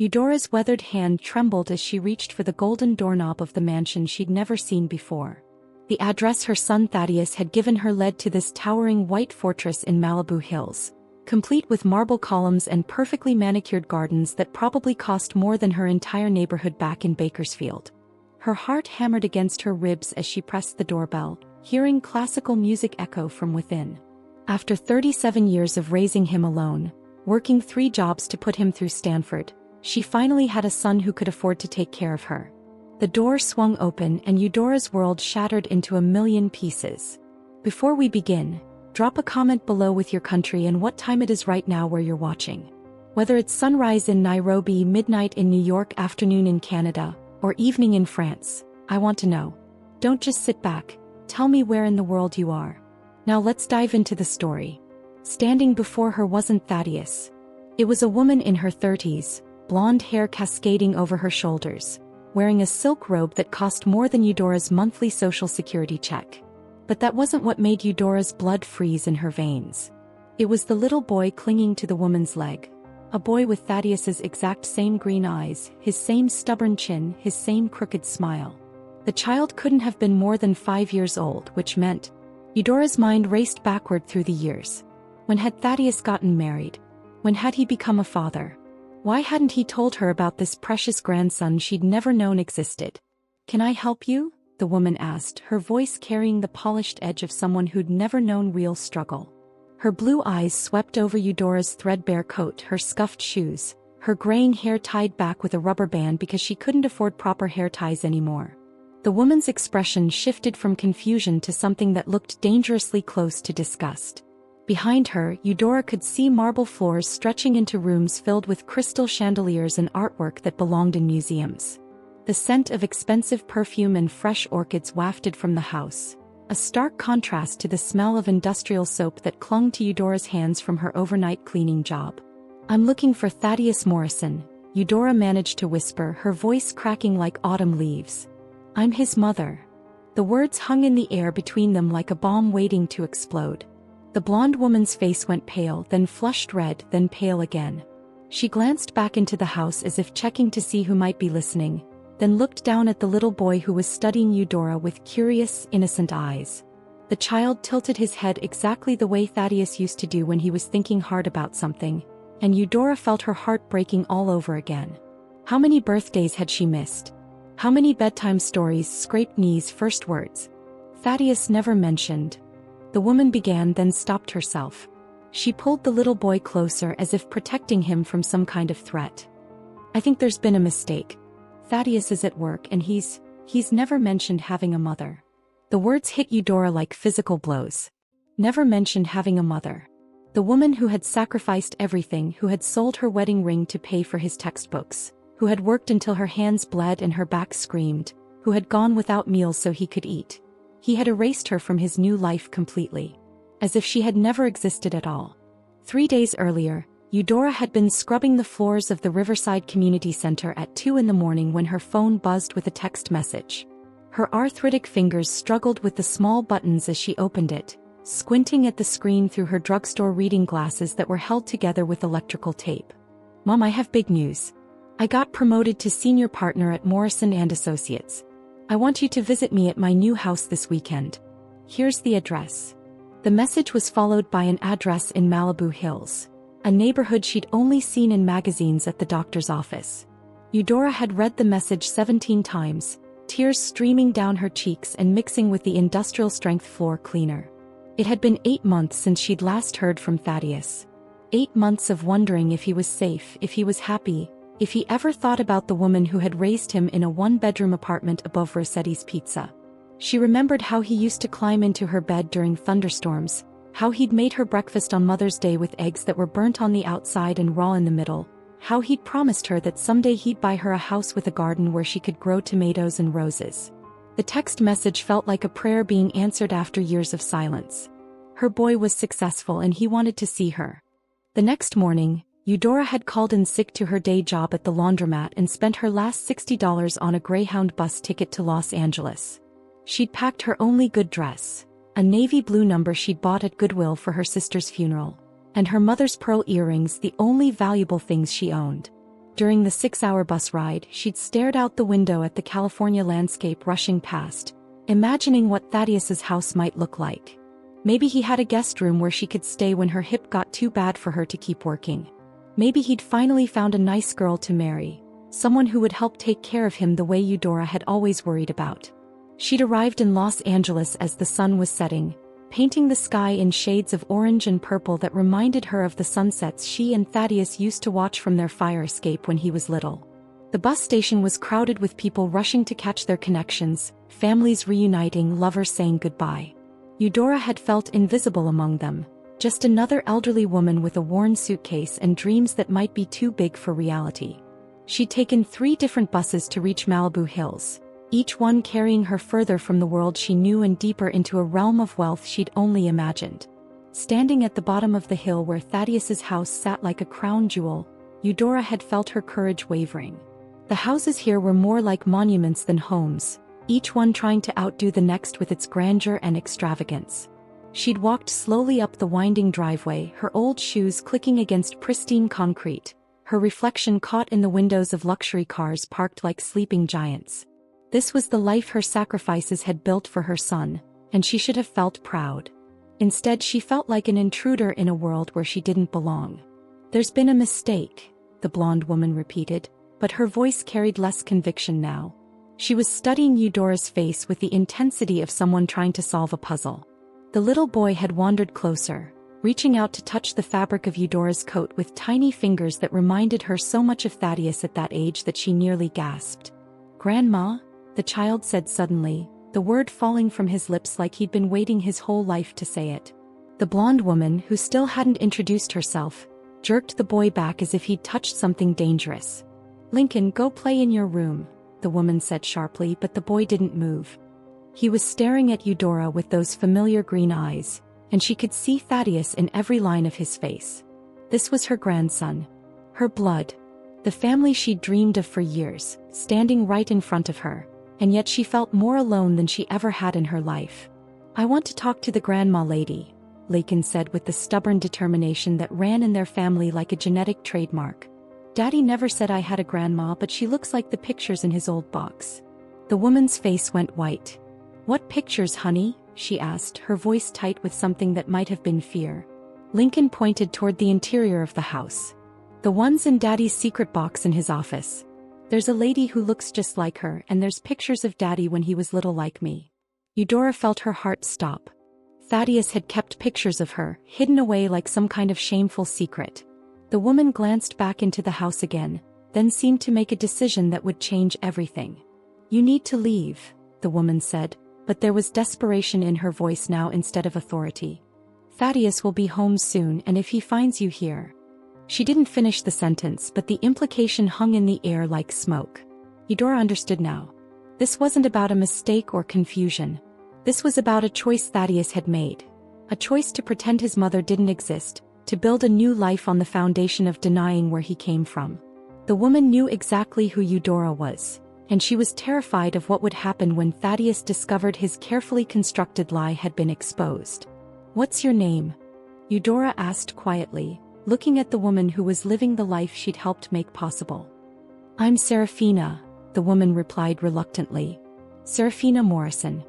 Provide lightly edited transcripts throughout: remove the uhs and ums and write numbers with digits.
Eudora's weathered hand trembled as she reached for the golden doorknob of the mansion she'd never seen before. The address her son Thaddeus had given her led to this towering white fortress in Malibu Hills, complete with marble columns and perfectly manicured gardens that probably cost more than her entire neighborhood back in Bakersfield. Her heart hammered against her ribs as she pressed the doorbell, hearing classical music echo from within. After 37 years of raising him alone, working 3 jobs to put him through Stanford, she finally had a son who could afford to take care of her. The door swung open and Eudora's world shattered into a million pieces. Before we begin, drop a comment below with your country and what time it is right now where you're watching. Whether it's sunrise in Nairobi, midnight in New York, afternoon in Canada, or evening in France, I want to know. Don't just sit back, tell me where in the world you are. Now let's dive into the story. Standing before her wasn't Thaddeus. It was a woman in her 30s, blonde hair cascading over her shoulders, wearing a silk robe that cost more than Eudora's monthly social security check. But that wasn't what made Eudora's blood freeze in her veins. It was the little boy clinging to the woman's leg. A boy with Thaddeus's exact same green eyes, his same stubborn chin, his same crooked smile. The child couldn't have been more than 5 years old, which meant Eudora's mind raced backward through the years. When had Thaddeus gotten married? When had he become a father? Why hadn't he told her about this precious grandson she'd never known existed? "Can I help you?" the woman asked, her voice carrying the polished edge of someone who'd never known real struggle. Her blue eyes swept over Eudora's threadbare coat, her scuffed shoes, her graying hair tied back with a rubber band because she couldn't afford proper hair ties anymore. The woman's expression shifted from confusion to something that looked dangerously close to disgust. Behind her, Eudora could see marble floors stretching into rooms filled with crystal chandeliers and artwork that belonged in museums. The scent of expensive perfume and fresh orchids wafted from the house, a stark contrast to the smell of industrial soap that clung to Eudora's hands from her overnight cleaning job. "I'm looking for Thaddeus Morrison," Eudora managed to whisper, her voice cracking like autumn leaves. "I'm his mother." The words hung in the air between them like a bomb waiting to explode. The blonde woman's face went pale, then flushed red, then pale again. She glanced back into the house as if checking to see who might be listening, then looked down at the little boy who was studying Eudora with curious, innocent eyes. The child tilted his head exactly the way Thaddeus used to do when he was thinking hard about something, and Eudora felt her heart breaking all over again. How many birthdays had she missed? How many bedtime stories, scraped knees, first words? Thaddeus never mentioned. The woman began, then stopped herself. She pulled the little boy closer as if protecting him from some kind of threat. "I think there's been a mistake. Thaddeus is at work and he's never mentioned having a mother." The words hit Eudora like physical blows. Never mentioned having a mother. The woman who had sacrificed everything, who had sold her wedding ring to pay for his textbooks, who had worked until her hands bled and her back screamed, who had gone without meals so he could eat. He had erased her from his new life completely. As if she had never existed at all. 3 days earlier, Eudora had been scrubbing the floors of the Riverside Community Center at 2 in the morning when her phone buzzed with a text message. Her arthritic fingers struggled with the small buttons as she opened it, squinting at the screen through her drugstore reading glasses that were held together with electrical tape. "Mom, I have big news. I got promoted to senior partner at Morrison & Associates. I want you to visit me at my new house this weekend. Here's the address." The message was followed by an address in Malibu Hills, a neighborhood she'd only seen in magazines at the doctor's office. Eudora had read the message 17 times, tears streaming down her cheeks and mixing with the industrial-strength floor cleaner. It had been 8 months since she'd last heard from Thaddeus. 8 months of wondering if he was safe, if he was happy, if he ever thought about the woman who had raised him in a 1-bedroom apartment above Rossetti's Pizza. She remembered how he used to climb into her bed during thunderstorms, how he'd made her breakfast on Mother's Day with eggs that were burnt on the outside and raw in the middle, how he'd promised her that someday he'd buy her a house with a garden where she could grow tomatoes and roses. The text message felt like a prayer being answered after years of silence. Her boy was successful and he wanted to see her. The next morning, Eudora had called in sick to her day job at the laundromat and spent her last $60 on a Greyhound bus ticket to Los Angeles. She'd packed her only good dress, a navy blue number she'd bought at Goodwill for her sister's funeral, and her mother's pearl earrings, the only valuable things she owned. During the 6-hour bus ride, she'd stared out the window at the California landscape rushing past, imagining what Thaddeus's house might look like. Maybe he had a guest room where she could stay when her hip got too bad for her to keep working. Maybe he'd finally found a nice girl to marry, someone who would help take care of him the way Eudora had always worried about. She'd arrived in Los Angeles as the sun was setting, painting the sky in shades of orange and purple that reminded her of the sunsets she and Thaddeus used to watch from their fire escape when he was little. The bus station was crowded with people rushing to catch their connections, families reuniting, lovers saying goodbye. Eudora had felt invisible among them, just another elderly woman with a worn suitcase and dreams that might be too big for reality. She'd taken 3 different buses to reach Malibu Hills, each one carrying her further from the world she knew and deeper into a realm of wealth she'd only imagined. Standing at the bottom of the hill where Thaddeus's house sat like a crown jewel, Eudora had felt her courage wavering. The houses here were more like monuments than homes, each one trying to outdo the next with its grandeur and extravagance. She'd walked slowly up the winding driveway, her old shoes clicking against pristine concrete, her reflection caught in the windows of luxury cars parked like sleeping giants. This was the life her sacrifices had built for her son, and she should have felt proud. Instead, she felt like an intruder in a world where she didn't belong. "There's been a mistake," the blonde woman repeated, but her voice carried less conviction now. She was studying Eudora's face with the intensity of someone trying to solve a puzzle. The little boy had wandered closer, reaching out to touch the fabric of Eudora's coat with tiny fingers that reminded her so much of Thaddeus at that age that she nearly gasped. "Grandma?" the child said suddenly, the word falling from his lips like he'd been waiting his whole life to say it. The blonde woman, who still hadn't introduced herself, jerked the boy back as if he'd touched something dangerous. "Lincoln, go play in your room," the woman said sharply, but the boy didn't move. He was staring at Eudora with those familiar green eyes, and she could see Thaddeus in every line of his face. This was her grandson. Her blood. The family she'd dreamed of for years, standing right in front of her, and yet she felt more alone than she ever had in her life. "I want to talk to the grandma lady," Lincoln said with the stubborn determination that ran in their family like a genetic trademark. "Daddy never said I had a grandma, but she looks like the pictures in his old box." The woman's face went white. "What pictures, honey?" she asked, her voice tight with something that might have been fear. Lincoln pointed toward the interior of the house. "The ones in Daddy's secret box in his office. There's a lady who looks just like her, and there's pictures of Daddy when he was little like me." Eudora felt her heart stop. Thaddeus had kept pictures of her, hidden away like some kind of shameful secret. The woman glanced back into the house again, then seemed to make a decision that would change everything. "You need to leave," the woman said, but there was desperation in her voice now instead of authority. "Thaddeus will be home soon, and if he finds you here..." She didn't finish the sentence, but the implication hung in the air like smoke. Eudora understood now. This wasn't about a mistake or confusion. This was about a choice Thaddeus had made. A choice to pretend his mother didn't exist, to build a new life on the foundation of denying where he came from. The woman knew exactly who Eudora was, and she was terrified of what would happen when Thaddeus discovered his carefully constructed lie had been exposed. "What's your name?" Eudora asked quietly, looking at the woman who was living the life she'd helped make possible. "I'm Serafina," the woman replied reluctantly. "Serafina Morrison.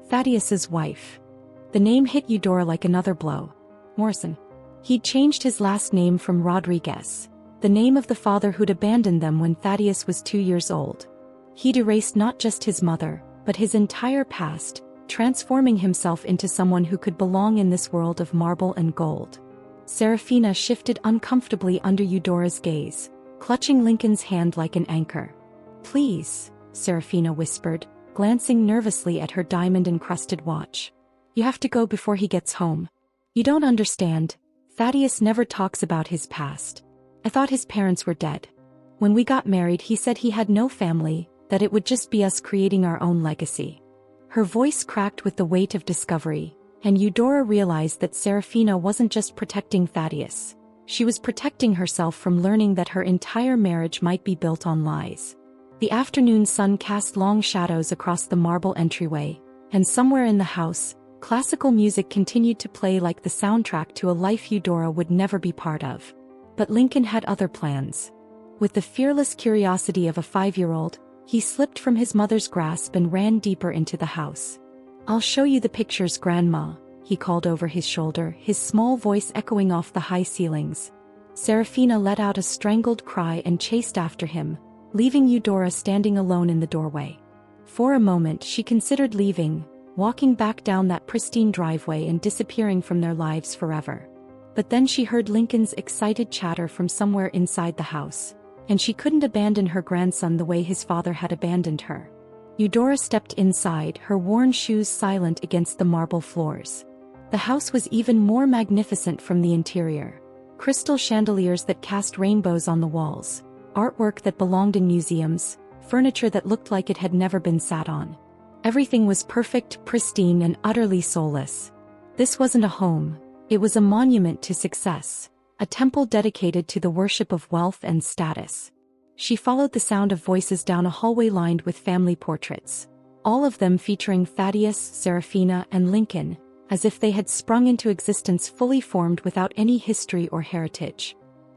Thaddeus's wife." The name hit Eudora like another blow. Morrison. He'd changed his last name from Rodriguez, the name of the father who'd abandoned them when Thaddeus was 2 years old. He'd erased not just his mother, but his entire past, transforming himself into someone who could belong in this world of marble and gold. Serafina shifted uncomfortably under Eudora's gaze, clutching Lincoln's hand like an anchor. "Please," Serafina whispered, glancing nervously at her diamond-encrusted watch. "You have to go before he gets home. You don't understand. Thaddeus never talks about his past. I thought his parents were dead. When we got married, he said he had no family, that it would just be us creating our own legacy." Her voice cracked with the weight of discovery, and Eudora realized that Serafina wasn't just protecting Thaddeus. She was protecting herself from learning that her entire marriage might be built on lies. The afternoon sun cast long shadows across the marble entryway, and somewhere in the house, classical music continued to play like the soundtrack to a life Eudora would never be part of. But Lincoln had other plans. With the fearless curiosity of a 5-year-old, he slipped from his mother's grasp and ran deeper into the house. "I'll show you the pictures, Grandma," he called over his shoulder, his small voice echoing off the high ceilings. Serafina let out a strangled cry and chased after him, leaving Eudora standing alone in the doorway. For a moment she considered leaving, walking back down that pristine driveway and disappearing from their lives forever. But then she heard Lincoln's excited chatter from somewhere inside the house, and she couldn't abandon her grandson the way his father had abandoned her. Eudora stepped inside, her worn shoes silent against the marble floors. The house was even more magnificent from the interior. Crystal chandeliers that cast rainbows on the walls, artwork that belonged in museums, furniture that looked like it had never been sat on. Everything was perfect, pristine, and utterly soulless. This wasn't a home, it was a monument to success, a temple dedicated to the worship of wealth and status. She followed the sound of voices down a hallway lined with family portraits, all of them featuring Thaddeus, Serafina, and Lincoln, as if they had sprung into existence fully formed without any history or heritage.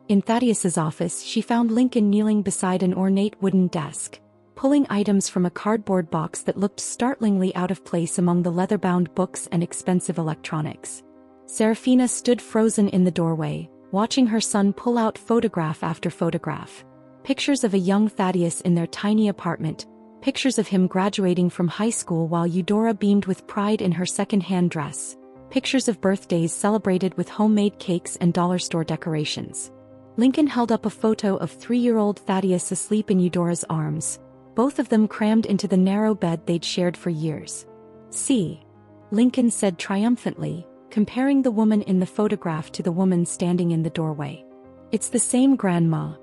In Thaddeus's office she found Lincoln kneeling beside an ornate wooden desk, pulling items from a cardboard box that looked startlingly out of place among the leather-bound books and expensive electronics. Serafina stood frozen in the doorway, watching her son pull out photograph after photograph. Pictures of a young Thaddeus in their tiny apartment, pictures of him graduating from high school while Eudora beamed with pride in her second-hand dress, pictures of birthdays celebrated with homemade cakes and dollar store decorations. Lincoln held up a photo of 3-year-old Thaddeus asleep in Eudora's arms, both of them crammed into the narrow bed they'd shared for years. "See," Lincoln said triumphantly, comparing the woman in the photograph to the woman standing in the doorway. "It's the same, Grandma."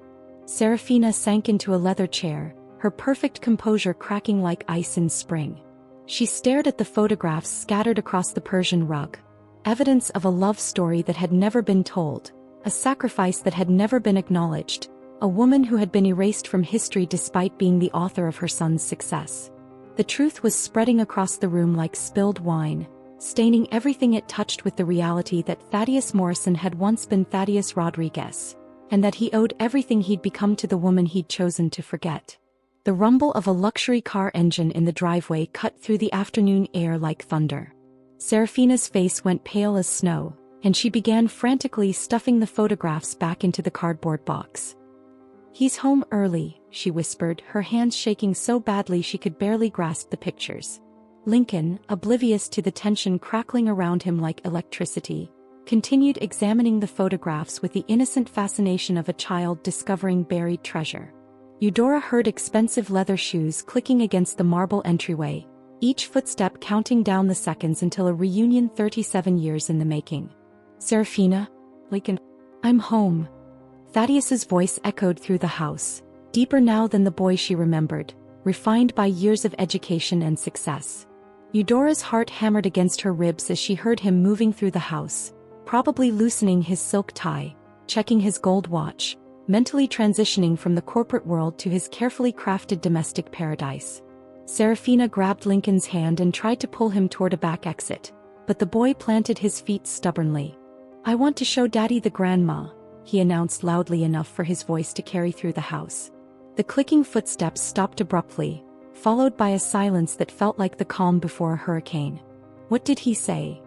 Serafina sank into a leather chair, her perfect composure cracking like ice in spring. She stared at the photographs scattered across the Persian rug, evidence of a love story that had never been told, a sacrifice that had never been acknowledged, a woman who had been erased from history despite being the author of her son's success. The truth was spreading across the room like spilled wine, staining everything it touched with the reality that Thaddeus Morrison had once been Thaddeus Rodriguez, and that he owed everything he'd become to the woman he'd chosen to forget. The rumble of a luxury car engine in the driveway cut through the afternoon air like thunder. Serafina's face went pale as snow, and she began frantically stuffing the photographs back into the cardboard box. "He's home early," she whispered, her hands shaking so badly she could barely grasp the pictures. Lincoln, oblivious to the tension crackling around him like electricity, continued examining the photographs with the innocent fascination of a child discovering buried treasure. Eudora heard expensive leather shoes clicking against the marble entryway, each footstep counting down the seconds until a reunion 37 years in the making. "Serafina? Lincoln? I'm home." Thaddeus's voice echoed through the house, deeper now than the boy she remembered, refined by years of education and success. Eudora's heart hammered against her ribs as she heard him moving through the house, probably loosening his silk tie, checking his gold watch, mentally transitioning from the corporate world to his carefully crafted domestic paradise. Serafina grabbed Lincoln's hand and tried to pull him toward a back exit, but the boy planted his feet stubbornly. "I want to show Daddy the grandma," he announced loudly enough for his voice to carry through the house. The clicking footsteps stopped abruptly, followed by a silence that felt like the calm before a hurricane. "What did he say?"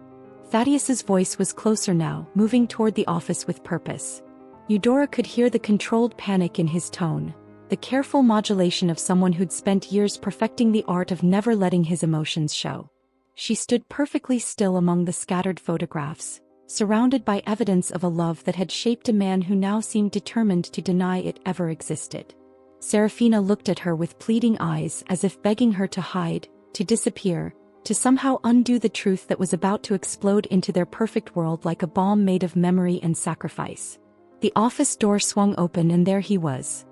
Thaddeus's voice was closer now, moving toward the office with purpose. Eudora could hear the controlled panic in his tone, the careful modulation of someone who'd spent years perfecting the art of never letting his emotions show. She stood perfectly still among the scattered photographs, surrounded by evidence of a love that had shaped a man who now seemed determined to deny it ever existed. Serafina looked at her with pleading eyes as if begging her to hide, to disappear, to somehow undo the truth that was about to explode into their perfect world like a bomb made of memory and sacrifice. The office door swung open and there he was.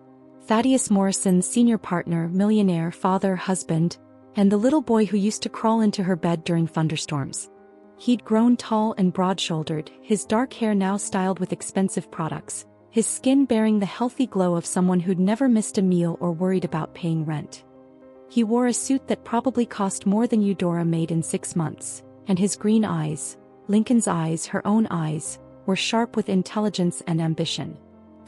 Thaddeus Morrison, senior partner, millionaire, father, husband, and the little boy who used to crawl into her bed during thunderstorms. He'd grown tall and broad-shouldered, his dark hair now styled with expensive products, his skin bearing the healthy glow of someone who'd never missed a meal or worried about paying rent. He wore a suit that probably cost more than Eudora made in 6 months, and his green eyes, Lincoln's eyes, her own eyes, were sharp with intelligence and ambition.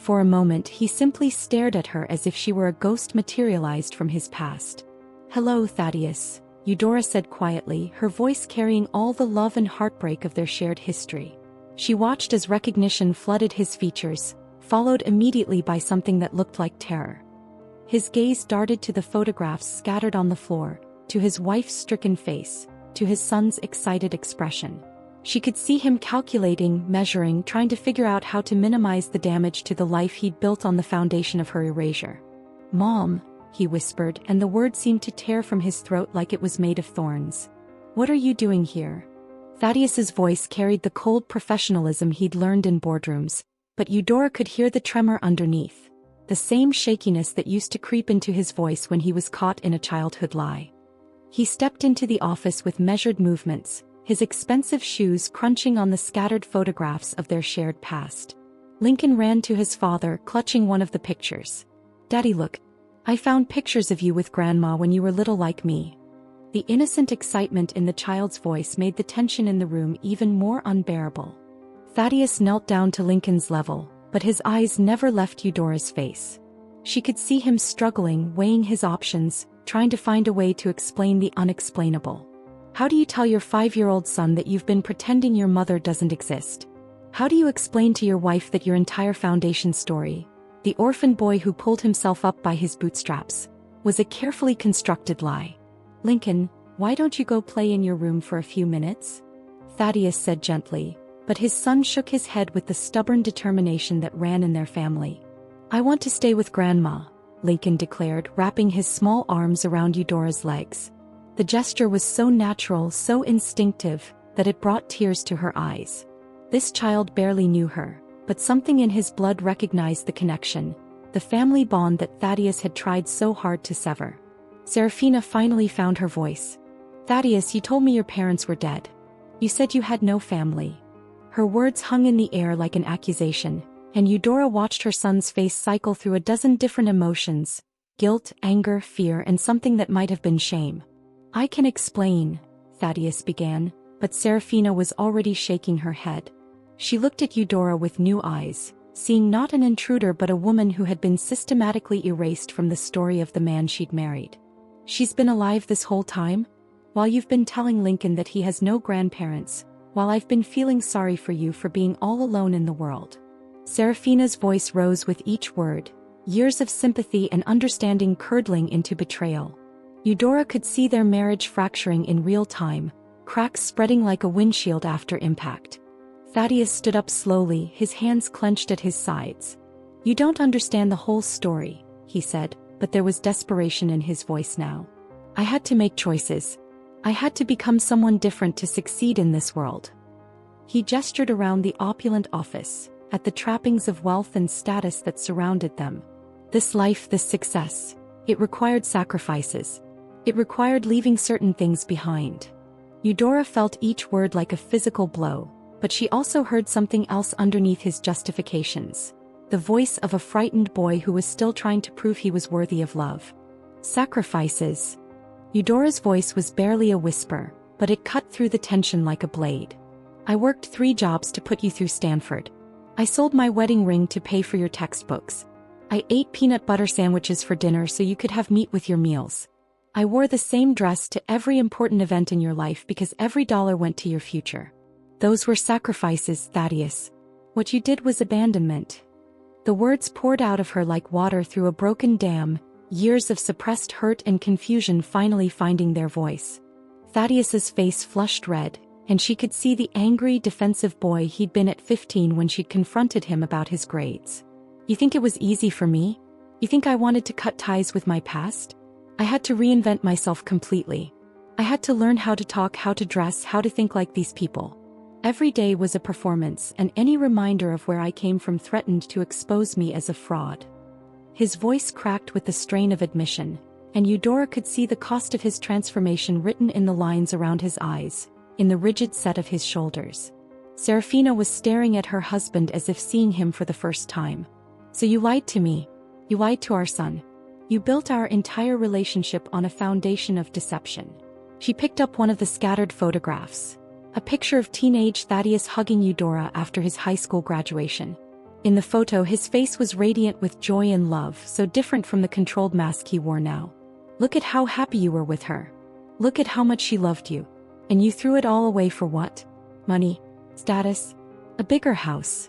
For a moment he simply stared at her as if she were a ghost materialized from his past. "Hello, Thaddeus," Eudora said quietly, her voice carrying all the love and heartbreak of their shared history. She watched as recognition flooded his features, followed immediately by something that looked like terror. His gaze darted to the photographs scattered on the floor, to his wife's stricken face, to his son's excited expression. She could see him calculating, measuring, trying to figure out how to minimize the damage to the life he'd built on the foundation of her erasure. "Mom," he whispered, and the word seemed to tear from his throat like it was made of thorns. "What are you doing here?" Thaddeus's voice carried the cold professionalism he'd learned in boardrooms, but Eudora could hear the tremor underneath, the same shakiness that used to creep into his voice when he was caught in a childhood lie. He stepped into the office with measured movements, his expensive shoes crunching on the scattered photographs of their shared past. Lincoln ran to his father, clutching one of the pictures. "Daddy, look. I found pictures of you with Grandma when you were little like me." The innocent excitement in the child's voice made the tension in the room even more unbearable. Thaddeus knelt down to Lincoln's level, but his eyes never left Eudora's face. She could see him struggling, weighing his options, trying to find a way to explain the unexplainable. "How do you tell your 5-year-old son that you've been pretending your mother doesn't exist? How do you explain to your wife that your entire foundation story, the orphan boy who pulled himself up by his bootstraps, was a carefully constructed lie?" "Lincoln, why don't you go play in your room for a few minutes?" Thaddeus said gently, but his son shook his head with the stubborn determination that ran in their family. "I want to stay with Grandma," Lincoln declared, wrapping his small arms around Eudora's legs. The gesture was so natural, so instinctive, that it brought tears to her eyes. This child barely knew her, but something in his blood recognized the connection, the family bond that Thaddeus had tried so hard to sever. Serafina finally found her voice. "Thaddeus, you told me your parents were dead. You said you had no family." Her words hung in the air like an accusation, and Eudora watched her son's face cycle through a dozen different emotions: guilt, anger, fear, and something that might have been shame. "I can explain," Thaddeus began, but Serafina was already shaking her head. She looked at Eudora with new eyes, seeing not an intruder but a woman who had been systematically erased from the story of the man she'd married. "She's been alive this whole time? While you've been telling Lincoln that he has no grandparents, while I've been feeling sorry for you for being all alone in the world." Serafina's voice rose with each word, years of sympathy and understanding curdling into betrayal. Eudora could see their marriage fracturing in real time, cracks spreading like a windshield after impact. Thaddeus stood up slowly, his hands clenched at his sides. "You don't understand the whole story," he said, but there was desperation in his voice now. "I had to make choices. I had to become someone different to succeed in this world." He gestured around the opulent office, at the trappings of wealth and status that surrounded them. This life, this success, it required sacrifices. It required leaving certain things behind. Eudora felt each word like a physical blow, but she also heard something else underneath his justifications. The voice of a frightened boy who was still trying to prove he was worthy of love. Sacrifices. Eudora's voice was barely a whisper, but it cut through the tension like a blade. "I worked 3 jobs to put you through Stanford. I sold my wedding ring to pay for your textbooks. I ate peanut butter sandwiches for dinner so you could have meat with your meals. I wore the same dress to every important event in your life because every dollar went to your future. Those were sacrifices, Thaddeus. What you did was abandonment." The words poured out of her like water through a broken dam, years of suppressed hurt and confusion finally finding their voice. Thaddeus's face flushed red, and she could see the angry, defensive boy he'd been at 15 when she'd confronted him about his grades. "You think it was easy for me? You think I wanted to cut ties with my past? I had to reinvent myself completely. I had to learn how to talk, how to dress, how to think like these people. Every day was a performance, and any reminder of where I came from threatened to expose me as a fraud." His voice cracked with the strain of admission, and Eudora could see the cost of his transformation written in the lines around his eyes, in the rigid set of his shoulders. Serafina was staring at her husband as if seeing him for the first time. "So you lied to me. You lied to our son. You built our entire relationship on a foundation of deception." She picked up one of the scattered photographs. A picture of teenage Thaddeus hugging Eudora after his high school graduation. In the photo, his face was radiant with joy and love, so different from the controlled mask he wore now. Look at how happy you were with her. Look at how much she loved you. And you threw it all away for what? Money? Status? A bigger house?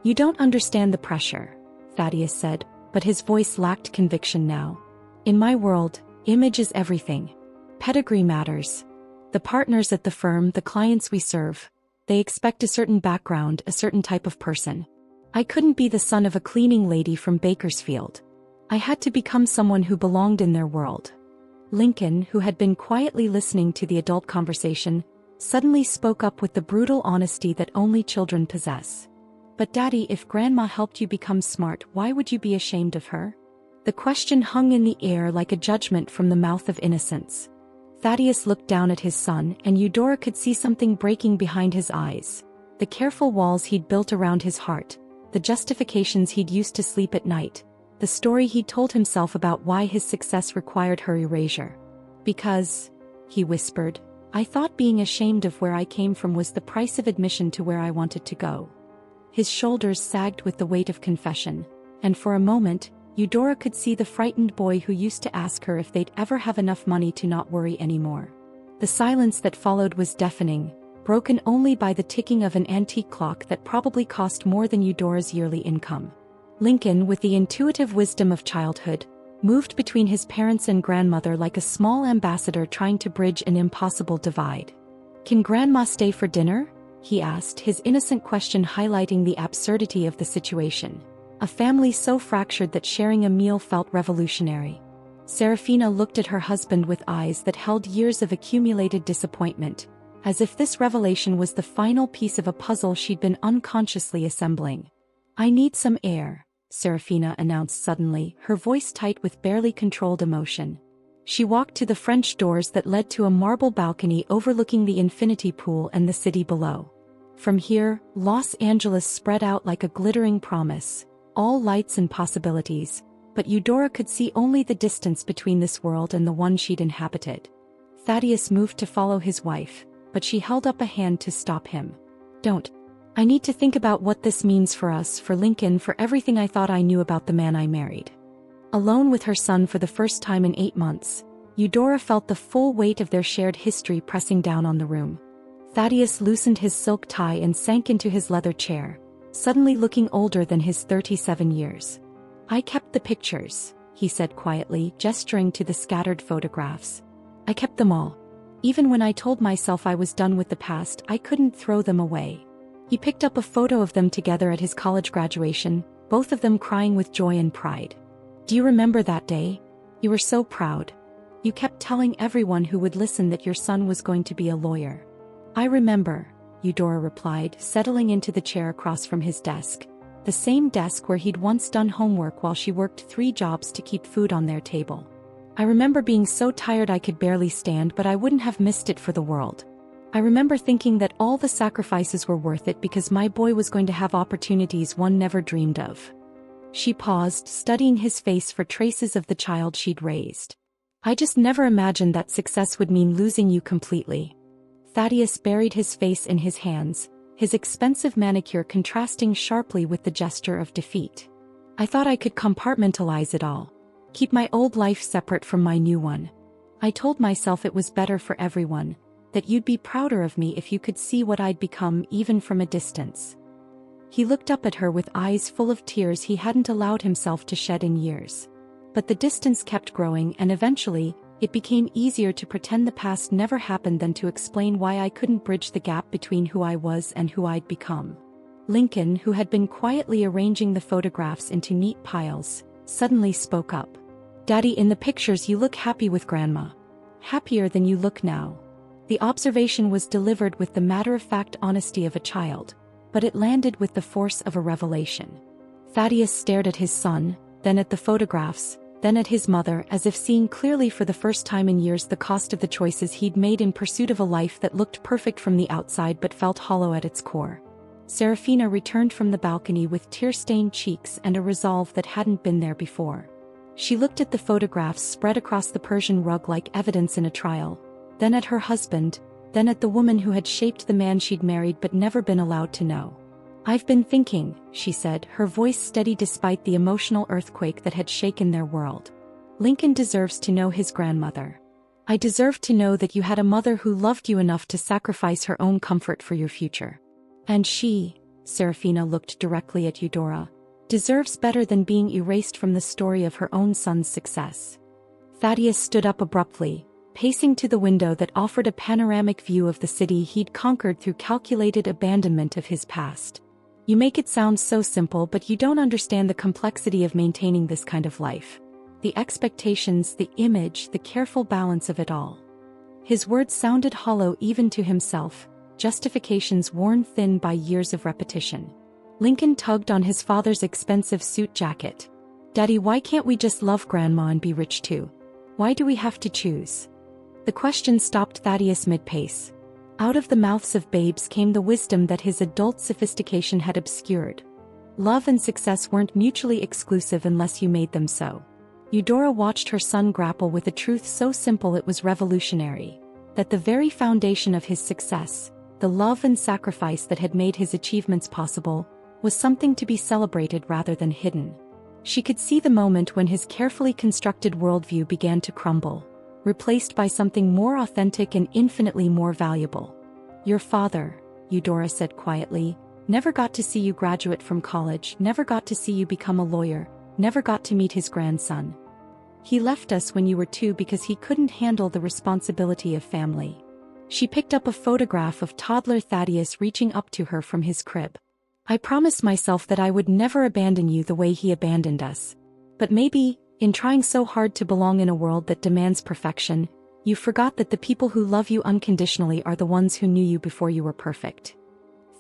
You don't understand the pressure, Thaddeus said, but his voice lacked conviction now. In my world, image is everything. Pedigree matters. The partners at the firm, the clients we serve, they expect a certain background, a certain type of person. I couldn't be the son of a cleaning lady from Bakersfield. I had to become someone who belonged in their world. Lincoln, who had been quietly listening to the adult conversation, suddenly spoke up with the brutal honesty that only children possess. But Daddy, if Grandma helped you become smart, why would you be ashamed of her? The question hung in the air like a judgment from the mouth of innocence. Thaddeus looked down at his son, and Eudora could see something breaking behind his eyes. The careful walls he'd built around his heart, the justifications he'd used to sleep at night, the story he'd told himself about why his success required her erasure. Because, he whispered, I thought being ashamed of where I came from was the price of admission to where I wanted to go. His shoulders sagged with the weight of confession, and for a moment, Eudora could see the frightened boy who used to ask her if they'd ever have enough money to not worry anymore. The silence that followed was deafening, broken only by the ticking of an antique clock that probably cost more than Eudora's yearly income. Lincoln, with the intuitive wisdom of childhood, moved between his parents and grandmother like a small ambassador trying to bridge an impossible divide. Can Grandma stay for dinner? He asked, his innocent question highlighting the absurdity of the situation. A family so fractured that sharing a meal felt revolutionary. Serafina looked at her husband with eyes that held years of accumulated disappointment, as if this revelation was the final piece of a puzzle she'd been unconsciously assembling. I need some air, Serafina announced suddenly, her voice tight with barely controlled emotion. She walked to the French doors that led to a marble balcony overlooking the infinity pool and the city below. From here, Los Angeles spread out like a glittering promise, all lights and possibilities, but Eudora could see only the distance between this world and the one she'd inhabited. Thaddeus moved to follow his wife, but she held up a hand to stop him. Don't. I need to think about what this means for us, for Lincoln, for everything I thought I knew about the man I married. Alone with her son for the first time in 8 months, Eudora felt the full weight of their shared history pressing down on the room. Thaddeus loosened his silk tie and sank into his leather chair, suddenly looking older than his 37 years. I kept the pictures, he said quietly, gesturing to the scattered photographs. I kept them all. Even when I told myself I was done with the past, I couldn't throw them away. He picked up a photo of them together at his college graduation, both of them crying with joy and pride. Do you remember that day? You were so proud. You kept telling everyone who would listen that your son was going to be a lawyer. I remember, Eudora replied, settling into the chair across from his desk, the same desk where he'd once done homework while she worked 3 jobs to keep food on their table. I remember being so tired I could barely stand, but I wouldn't have missed it for the world. I remember thinking that all the sacrifices were worth it because my boy was going to have opportunities one never dreamed of. She paused, studying his face for traces of the child she'd raised. I just never imagined that success would mean losing you completely. Thaddeus buried his face in his hands, his expensive manicure contrasting sharply with the gesture of defeat. I thought I could compartmentalize it all. Keep my old life separate from my new one. I told myself it was better for everyone, that you'd be prouder of me if you could see what I'd become even from a distance. He looked up at her with eyes full of tears he hadn't allowed himself to shed in years. But the distance kept growing, and eventually, it became easier to pretend the past never happened than to explain why I couldn't bridge the gap between who I was and who I'd become. Lincoln, who had been quietly arranging the photographs into neat piles, suddenly spoke up. Daddy, in the pictures you look happy with Grandma. Happier than you look now. The observation was delivered with the matter-of-fact honesty of a child, but it landed with the force of a revelation. Thaddeus stared at his son, then at the photographs, then at his mother, as if seeing clearly for the first time in years the cost of the choices he'd made in pursuit of a life that looked perfect from the outside but felt hollow at its core. Serafina returned from the balcony with tear-stained cheeks and a resolve that hadn't been there before. She looked at the photographs spread across the Persian rug like evidence in a trial, then at her husband, then at the woman who had shaped the man she'd married but never been allowed to know. "I've been thinking," she said, her voice steady despite the emotional earthquake that had shaken their world. "Lincoln deserves to know his grandmother. I deserve to know that you had a mother who loved you enough to sacrifice her own comfort for your future. And she," Serafina looked directly at Eudora, "deserves better than being erased from the story of her own son's success." Thaddeus stood up abruptly, pacing to the window that offered a panoramic view of the city he'd conquered through calculated abandonment of his past. "You make it sound so simple, but you don't understand the complexity of maintaining this kind of life. The expectations, the image, the careful balance of it all." His words sounded hollow even to himself, justifications worn thin by years of repetition. Lincoln tugged on his father's expensive suit jacket. "Daddy, why can't we just love Grandma and be rich too? Why do we have to choose?" The question stopped Thaddeus mid-pace. Out of the mouths of babes came the wisdom that his adult sophistication had obscured. Love and success weren't mutually exclusive unless you made them so. Eudora watched her son grapple with a truth so simple it was revolutionary. That the very foundation of his success, the love and sacrifice that had made his achievements possible, was something to be celebrated rather than hidden. She could see the moment when his carefully constructed worldview began to crumble, replaced by something more authentic and infinitely more valuable. "Your father," Eudora said quietly, "never got to see you graduate from college, never got to see you become a lawyer, never got to meet his grandson. He left us when you were 2 because he couldn't handle the responsibility of family." She picked up a photograph of toddler Thaddeus reaching up to her from his crib. "I promised myself that I would never abandon you the way he abandoned us. But maybe, in trying so hard to belong in a world that demands perfection, you forgot that the people who love you unconditionally are the ones who knew you before you were perfect."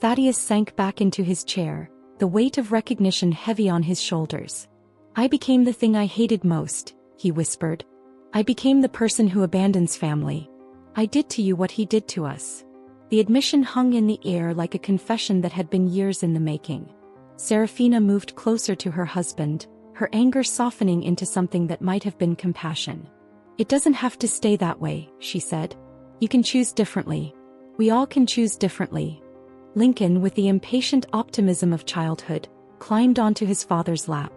Thaddeus sank back into his chair, the weight of recognition heavy on his shoulders. "I became the thing I hated most," he whispered. "I became the person who abandons family. I did to you what he did to us." The admission hung in the air like a confession that had been years in the making. Serafina moved closer to her husband, her anger softening into something that might have been compassion. "It doesn't have to stay that way," she said. "You can choose differently. We all can choose differently." Lincoln, with the impatient optimism of childhood, climbed onto his father's lap.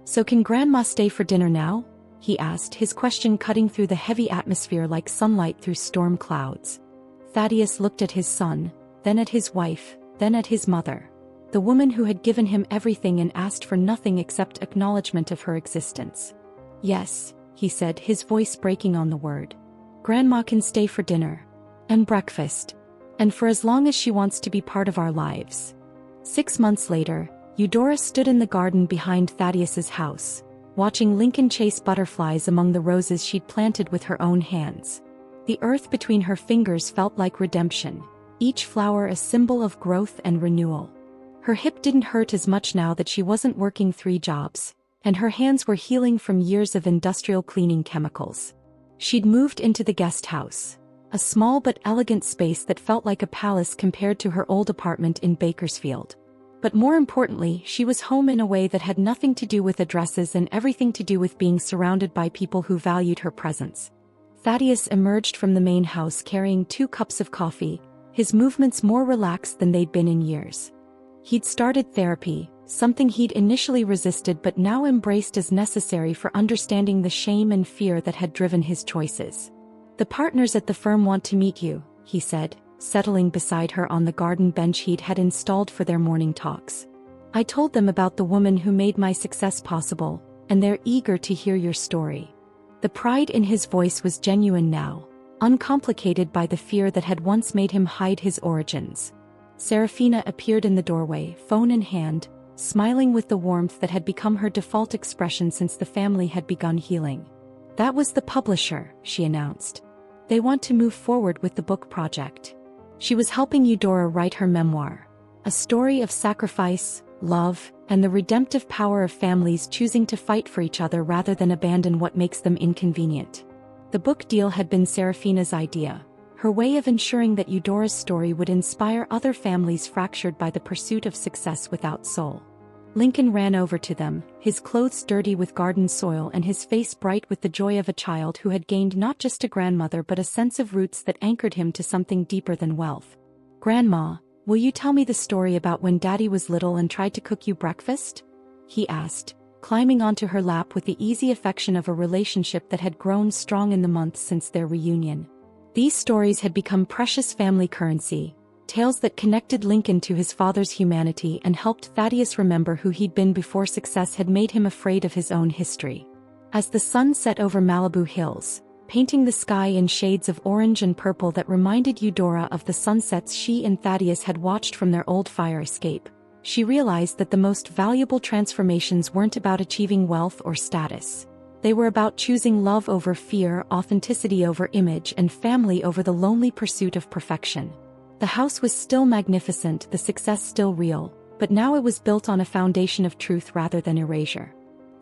"So can Grandma stay for dinner now?" he asked, his question cutting through the heavy atmosphere like sunlight through storm clouds. Thaddeus looked at his son, then at his wife, then at his mother. The woman who had given him everything and asked for nothing except acknowledgement of her existence. "Yes," he said, his voice breaking on the word. "Grandma can stay for dinner. And breakfast. And for as long as she wants to be part of our lives." 6 months later, Eudora stood in the garden behind Thaddeus's house, watching Lincoln chase butterflies among the roses she'd planted with her own hands. The earth between her fingers felt like redemption, each flower a symbol of growth and renewal. Her hip didn't hurt as much now that she wasn't working 3 jobs, and her hands were healing from years of industrial cleaning chemicals. She'd moved into the guest house, a small but elegant space that felt like a palace compared to her old apartment in Bakersfield. But more importantly, she was home in a way that had nothing to do with addresses and everything to do with being surrounded by people who valued her presence. Thaddeus emerged from the main house carrying 2 cups of coffee, his movements more relaxed than they'd been in years. He'd started therapy, something he'd initially resisted but now embraced as necessary for understanding the shame and fear that had driven his choices. "The partners at the firm want to meet you," he said, settling beside her on the garden bench he'd had installed for their morning talks. "I told them about the woman who made my success possible, and they're eager to hear your story." The pride in his voice was genuine now, uncomplicated by the fear that had once made him hide his origins. Serafina appeared in the doorway, phone in hand, smiling with the warmth that had become her default expression since the family had begun healing. "That was the publisher," she announced. "They want to move forward with the book project." She was helping Eudora write her memoir, a story of sacrifice, love, and the redemptive power of families choosing to fight for each other rather than abandon what makes them inconvenient. The book deal had been Serafina's idea, her way of ensuring that Eudora's story would inspire other families fractured by the pursuit of success without soul. Lincoln ran over to them, his clothes dirty with garden soil and his face bright with the joy of a child who had gained not just a grandmother but a sense of roots that anchored him to something deeper than wealth. "Grandma, "Will you tell me the story about when Daddy was little and tried to cook you breakfast?" he asked, climbing onto her lap with the easy affection of a relationship that had grown strong in the months since their reunion. These stories had become precious family currency, tales that connected Lincoln to his father's humanity and helped Thaddeus remember who he'd been before success had made him afraid of his own history. As the sun set over Malibu Hills, painting the sky in shades of orange and purple that reminded Eudora of the sunsets she and Thaddeus had watched from their old fire escape, she realized that the most valuable transformations weren't about achieving wealth or status. They were about choosing love over fear, authenticity over image, and family over the lonely pursuit of perfection. The house was still magnificent, the success still real, but now it was built on a foundation of truth rather than erasure.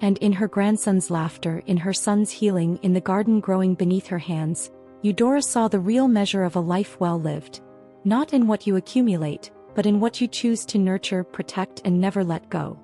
And in her grandson's laughter, in her son's healing, in the garden growing beneath her hands, Eudora saw the real measure of a life well lived. Not in what you accumulate, but in what you choose to nurture, protect, and never let go.